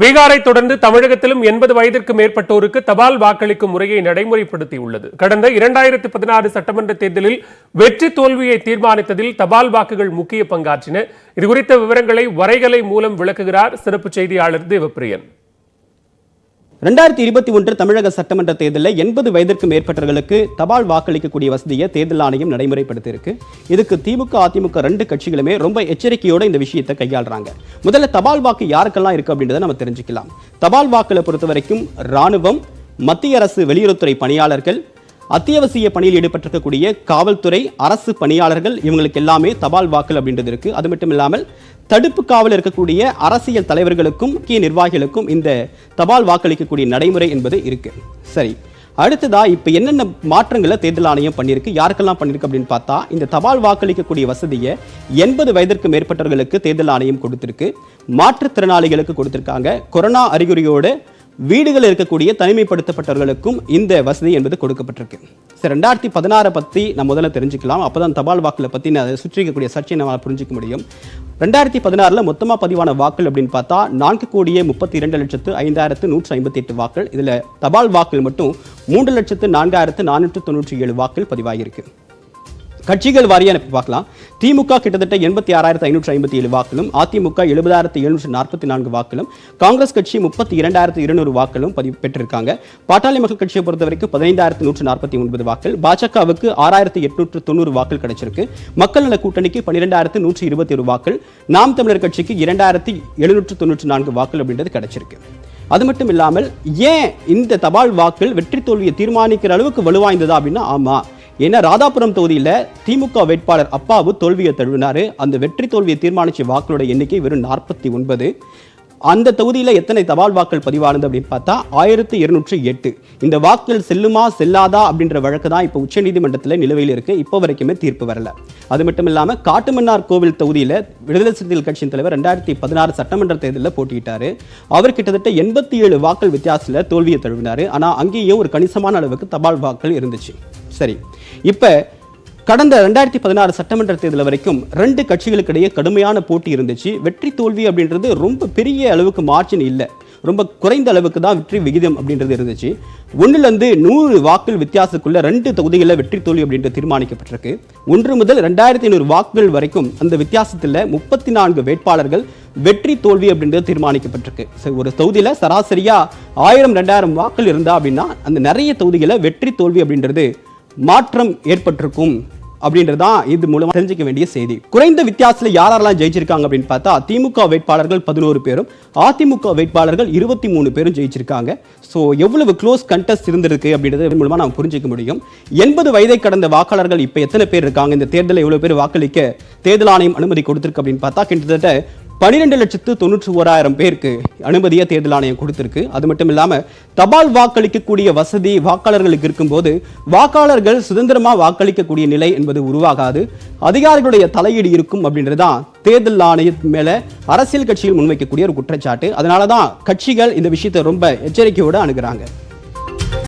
பீகாரை தொடர்ந்து தமிழகத்திலும் 80 வயதிற்கு மேற்பட்டோருக்கு தபால் வாக்களிக்கும் முறையை நடைமுறைப்படுத்தியுள்ளது. கடந்த 2016 சட்டமன்ற தேர்தலில் வெற்றி தோல்வியை தீர்மானித்ததில் தபால் வாக்குகள் முக்கிய பங்காற்றின. இதுகுறித்த விவரங்களை வரைகலை மூலம் விளக்குகிறார் சிறப்பு செய்தியாளர் தேவப்பிரியன். 2021 தமிழக சட்டமன்ற தேர்தலில் 80 வயதிற்கு மேற்பட்டவர்களுக்கு தபால் வாக்களிக்கக்கூடிய வசதியை தேர்தல் ஆணையம் நடைமுறைப்படுத்தியிருக்கு. இதுக்கு திமுக, அதிமுக ரெண்டு கட்சிகளுமே ரொம்ப எச்சரிக்கையோட இந்த விஷயத்தை கையாளுறாங்க. முதல்ல தபால் வாக்கு யாருக்கெல்லாம் இருக்கு அப்படின்றத நம்ம தெரிஞ்சுக்கலாம். தபால் வாக்குகளை பொறுத்த வரைக்கும் ராணுவம், மத்திய அரசு வெளியுறவுத்துறை பணியாளர்கள், அத்தியாவசிய பணியில் ஈடுபட்டிருக்கக்கூடிய காவல்துறை, அரசு பணியாளர்கள், இவங்களுக்கு எல்லாமே தபால் வாக்கு அப்படின்றது இருக்கு. அது மட்டும் இல்லாமல் தடுப்பு காவல் இருக்கக்கூடிய அரசியல் தலைவர்களுக்கும் முக்கிய நிர்வாகிகளுக்கும் இந்த தபால் வாக்களிக்கக்கூடிய நடைமுறை என்பது இருக்கு. சரி, அடுத்ததா இப்ப என்னென்ன மாற்றங்களை தேர்தல் ஆணையம் பண்ணிருக்கு, யாருக்கெல்லாம் பண்ணிருக்கு அப்படின்னு பார்த்தா, இந்த தபால் வாக்களிக்கக்கூடிய வசதியை 80 வயதிற்கு மேற்பட்டவர்களுக்கு தேர்தல் ஆணையம் கொடுத்திருக்கு. மாற்றுத்திறனாளிகளுக்கு கொடுத்திருக்காங்க. கொரோனா அறிகுறியோடு வீடுகள் இருக்கக்கூடிய தனிமைப்படுத்தப்பட்டவர்களுக்கும் இந்த வசதி என்பது கொடுக்கப்பட்டிருக்கு. சரி, 2016 பத்தி நம்ம முதல்ல தெரிஞ்சுக்கலாம். அப்பதான் தபால் வாக்குகளை பத்தி சுற்றி இருக்கக்கூடிய சர்ச்சையை நம்மளால புரிஞ்சிக்க முடியும். 2016 மொத்தமா பதிவான வாக்கள் அப்படின்னு பார்த்தா 4,32,05,158 வாக்கள். இதுல தபால் வாக்கள் மட்டும் 3,04,497 வாக்கள் பதிவாகியிருக்கு. கட்சிகள் வாரியான பார்க்கலாம். திமுக கிட்டத்தட்ட 86,557 வாக்களும், அதிமுக 70,744 வாக்களும், காங்கிரஸ் கட்சி 32,200 வாக்களும் பெற்றிருக்காங்க. பாட்டாளி மக்கள் கட்சியை பொறுத்தவரைக்கும் 15,149 வாக்கள், பாஜகவுக்கு 6,890 வாக்கள் கிடைச்சிருக்கு, மக்கள் நல கூட்டணிக்கு 12,121 வாக்கள், நாம் தமிழர் கட்சிக்கு 2,794 வாக்கள் அப்படின்றது கிடைச்சிருக்கு. அது மட்டும் இல்லாமல் ஏன் இந்த தபால் வாக்கள் வெற்றி தோல்வியை தீர்மானிக்கிற அளவுக்கு வலுவாய்ந்ததா அப்படின்னா, ஆமா, ஏன்னா ராதாபுரம் தொகுதியில் திமுக வேட்பாளர் அப்பாவு தோல்வியை தழுவினாரு. அந்த வெற்றி தோல்வியை தீர்மானிச்ச வாக்களோட எண்ணிக்கை வெறும் 49. அந்த தொகுதியில் எத்தனை தபால் வாக்கள் பதிவானது அப்படின்னு பார்த்தா 1208. இந்த வாக்குகள் செல்லுமா செல்லாதா அப்படின்ற வழக்கு தான் இப்போ உச்சநீதிமன்றத்தில் நிலுவையில் இருக்கு. இப்போ வரைக்குமே தீர்ப்பு வரல. அது மட்டும் இல்லாமல் காட்டுமன்னார் கோவில் தொகுதியில் விடுதலை சிறுத்தைகள் கட்சியின் தலைவர் 2016 சட்டமன்ற தேர்தலில் போட்டியிட்டாரு. அவர் கிட்டத்தட்ட 87 வாக்கள் வித்தியாசத்தில் தோல்வியை தழுவினாரு. ஆனால் அங்கேயும் ஒரு கணிசமான அளவுக்கு தபால் வாக்கள் இருந்துச்சு. சரி, இப்ப கடந்த 2016 சட்டமன்ற தேர்தல் வரைக்கும் ரெண்டு கட்சிகளுக்கு இடையே கடுமையான போட்டி இருந்துச்சு. வெற்றி தோல்வி அப்படின்றது ரொம்ப பெரிய அளவுக்கு மார்ஜின் இல்லை, ரொம்ப குறைந்த அளவுக்கு தான் வெற்றி விகிதம் அப்படின்றது இருந்துச்சு. 1,100 வாக்குகள் வித்தியாசத்துக்குள்ள ரெண்டு தொகுதிகளில் வெற்றி தோல்வி அப்படின்றது தீர்மானிக்கப்பட்டிருக்கு. 1 முதல் 2,500 வாக்குகள் வரைக்கும் அந்த வித்தியாசத்தில் 34 வேட்பாளர்கள் வெற்றி தோல்வி அப்படின்றது தீர்மானிக்கப்பட்டிருக்கு. ஒரு தொகுதியில் சராசரியா 1000-2000 வாக்குகள் இருந்தா அப்படின்னா அந்த நிறைய தொகுதிகளில் வெற்றி தோல்வி அப்படின்றது மாற்றம் ஏற்பட்டிருக்கும் அப்படின்றதான் இது மூலமா தெரிஞ்சுக்க வேண்டிய செய்தி. குறைந்த வித்தியாசத்தில் யாரெல்லாம் ஜெயிச்சிருக்காங்க அப்படின்னு பார்த்தா திமுக வேட்பாளர்கள் 11 பேரும், அதிமுக வேட்பாளர்கள் 23 பேரும் ஜெயிச்சிருக்காங்க. ஸோ எவ்வளவு க்ளோஸ் கண்டெஸ்ட் இருந்திருக்கு அப்படின்றது மூலமா நாம் புரிஞ்சிக்க முடியும். 80 வயதை கடந்த வாக்காளர்கள் இப்போ எத்தனை பேர் இருக்காங்க, இந்த தேர்தலில் எவ்வளவு பேர் வாக்களிக்க தேர்தல் ஆணையம் அனுமதி கொடுத்திருக்கு அப்படின்னு பார்த்தா கிட்டத்தட்ட 12,91,000 பேருக்கு அனுமதியை தேர்தல் ஆணையம் கொடுத்திருக்கு. அது மட்டும் இல்லாமல் தபால் வாக்களிக்கக்கூடிய வசதி வாக்காளர்களுக்கு இருக்கும்போது வாக்காளர்கள் சுதந்திரமா வாக்களிக்கக்கூடிய நிலை என்பது உருவாகாது, அதிகாரிகளுடைய தலையீடு இருக்கும் அப்படின்றதுதான் தேர்தல் ஆணையம் மேல அரசியல் கட்சிகள் முன்வைக்கக்கூடிய ஒரு குற்றச்சாட்டு. அதனாலதான் கட்சிகள் இந்த விஷயத்தை ரொம்ப எச்சரிக்கையோடு அணுகுறாங்க.